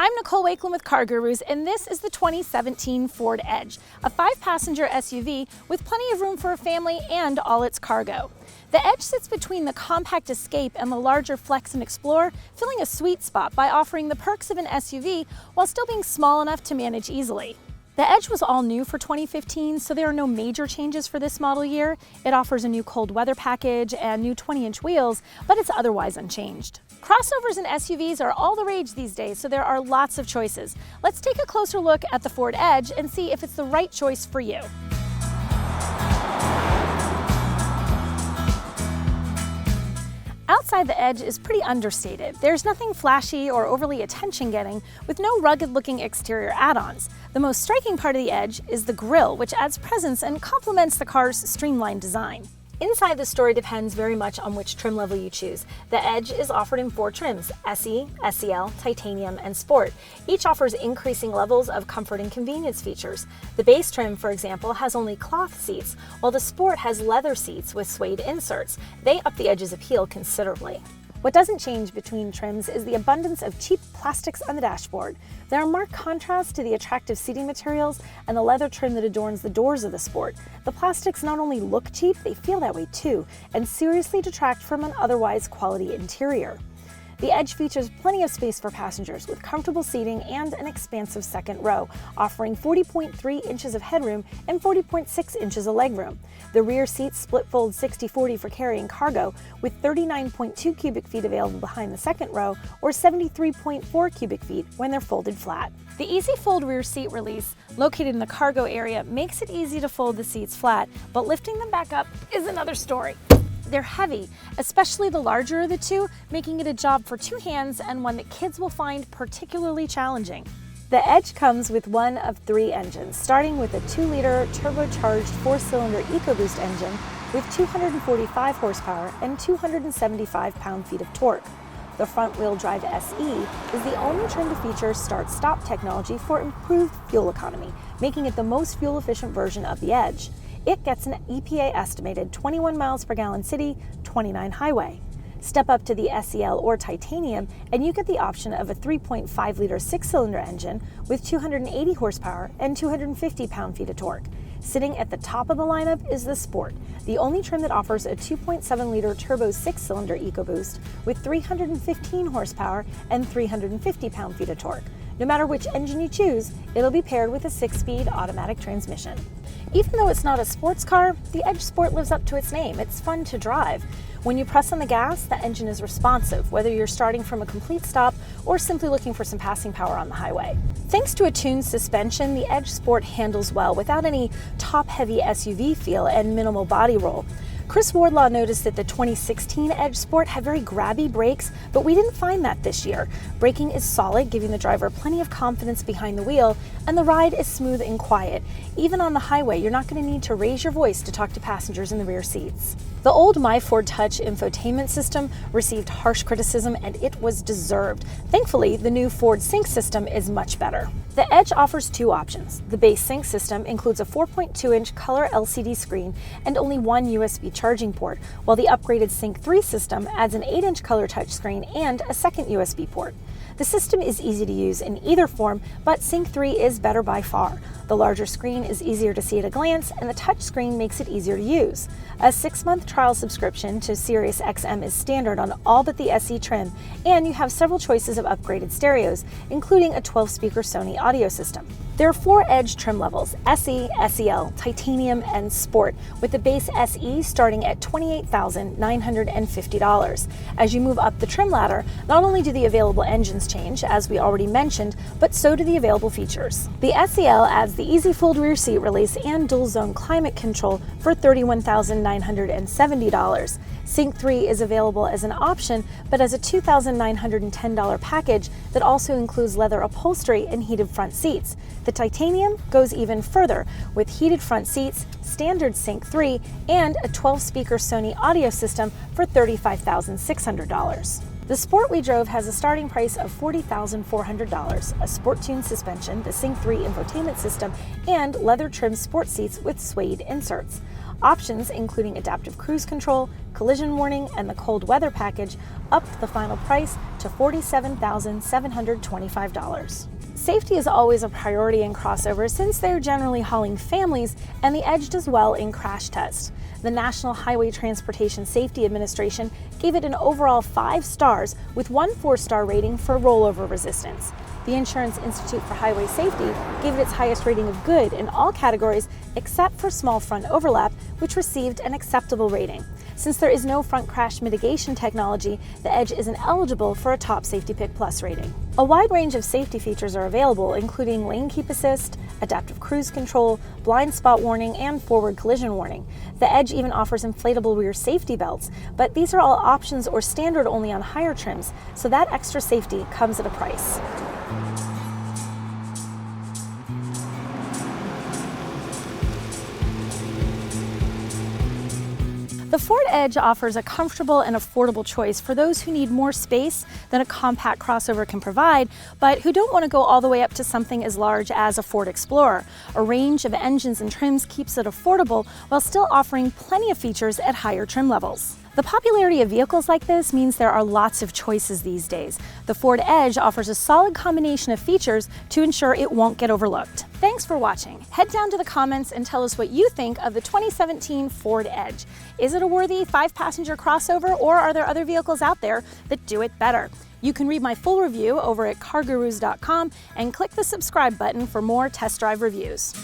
I'm Nicole Wakelin with CarGurus, and this is the 2017 Ford Edge, a 5-passenger SUV with plenty of room for a family and all its cargo. The Edge sits between the compact Escape and the larger Flex and Explorer, filling a sweet spot by offering the perks of an SUV while still being small enough to manage easily. The Edge was all new for 2015, so there are no major changes for this model year. It offers a new cold weather package and new 20-inch wheels, but it's otherwise unchanged. Crossovers and SUVs are all the rage these days, so there are lots of choices. Let's take a closer look at the Ford Edge and see if it's the right choice for you. Outside, the Edge is pretty understated. There's nothing flashy or overly attention-getting, with no rugged-looking exterior add-ons. The most striking part of the Edge is the grille, which adds presence and complements the car's streamlined design. Inside, the story depends very much on which trim level you choose. The Edge is offered in 4 trims: SE, SEL, Titanium, and Sport. Each offers increasing levels of comfort and convenience features. The base trim, for example, has only cloth seats, while the Sport has leather seats with suede inserts. They up the Edge's appeal considerably. What doesn't change between trims is the abundance of cheap plastics on the dashboard. There are marked contrasts to the attractive seating materials and the leather trim that adorns the doors of the Sport. The plastics not only look cheap, they feel that way too, and seriously detract from an otherwise quality interior. The Edge features plenty of space for passengers with comfortable seating and an expansive second row, offering 40.3 inches of headroom and 40.6 inches of legroom. The rear seats split fold 60/40 for carrying cargo, with 39.2 cubic feet available behind the second row or 73.4 cubic feet when they're folded flat. The Easy Fold rear seat release, located in the cargo area, makes it easy to fold the seats flat, but lifting them back up is another story. They're heavy, especially the larger of the two, making it a job for 2 hands and one that kids will find particularly challenging. The Edge comes with one of 3 engines, starting with a 2-liter turbocharged 4-cylinder EcoBoost engine with 245 horsepower and 275 pound-feet of torque. The front-wheel drive SE is the only trim to feature start-stop technology for improved fuel economy, making it the most fuel-efficient version of the Edge. It gets an EPA-estimated 21 miles per gallon city, 29 highway. Step up to the SEL or Titanium, and you get the option of a 3.5-liter 6-cylinder engine with 280 horsepower and 250 pound-feet of torque. Sitting at the top of the lineup is the Sport, the only trim that offers a 2.7-liter turbo 6-cylinder EcoBoost with 315 horsepower and 350 pound-feet of torque. No matter which engine you choose, it'll be paired with a 6-speed automatic transmission. Even though it's not a sports car, the Edge Sport lives up to its name. It's fun to drive. When you press on the gas, the engine is responsive, whether you're starting from a complete stop or simply looking for some passing power on the highway. Thanks to a tuned suspension, the Edge Sport handles well without any top-heavy SUV feel and minimal body roll. Chris Wardlaw noticed that the 2016 Edge Sport had very grabby brakes, but we didn't find that this year. Braking is solid, giving the driver plenty of confidence behind the wheel, and the ride is smooth and quiet. Even on the highway, you're not going to need to raise your voice to talk to passengers in the rear seats. The old My Ford Touch infotainment system received harsh criticism, and it was deserved. Thankfully, the new Ford Sync system is much better. The Edge offers 2 options. The base Sync system includes a 4.2-inch color LCD screen and only 1 USB charging port, while the upgraded Sync 3 system adds an 8-inch color touchscreen and a second USB port. The system is easy to use in either form, but Sync 3 is better by far. The larger screen is easier to see at a glance, and the touchscreen makes it easier to use. A 6-month trial subscription to Sirius XM is standard on all but the SE trim, and you have several choices of upgraded stereos, including a 12-speaker Sony audio system. There are 4 Edge trim levels: SE, SEL, Titanium, and Sport, with the base SE starting at $28,950. As you move up the trim ladder, not only do the available engines change, as we already mentioned, but so do the available features. The SEL adds the Easy Fold rear seat release and dual zone climate control for $31,970. Sync 3 is available as an option, but as a $2,910 package that also includes leather upholstery and heated front seats. The Titanium goes even further with heated front seats, standard Sync 3, and a 12-speaker Sony audio system for $35,600. The Sport we drove has a starting price of $40,400, a sport-tuned suspension, the Sync 3 infotainment system, and leather-trimmed sport seats with suede inserts. Options, including adaptive cruise control, collision warning, and the cold weather package, upped the final price to $47,725. Safety is always a priority in crossovers since they're generally hauling families, and the Edge does well in crash tests. The National Highway Transportation Safety Administration gave it an overall 5 stars with 1 4-star rating for rollover resistance. The Insurance Institute for Highway Safety gave it its highest rating of good in all categories except for small front overlap, which received an acceptable rating. Since there is no front crash mitigation technology, the Edge isn't eligible for a Top Safety Pick Plus rating. A wide range of safety features are available, including lane keep assist, adaptive cruise control, blind spot warning, and forward collision warning. The Edge even offers inflatable rear safety belts, but these are all options or standard only on higher trims, so that extra safety comes at a price. The Ford Edge offers a comfortable and affordable choice for those who need more space than a compact crossover can provide, but who don't want to go all the way up to something as large as a Ford Explorer. A range of engines and trims keeps it affordable while still offering plenty of features at higher trim levels. The popularity of vehicles like this means there are lots of choices these days. The Ford Edge offers a solid combination of features to ensure it won't get overlooked. Thanks for watching. Head down to the comments and tell us what you think of the 2017 Ford Edge. Is it a worthy 5-passenger crossover, or are there other vehicles out there that do it better? You can read my full review over at CarGurus.com and click the subscribe button for more test drive reviews.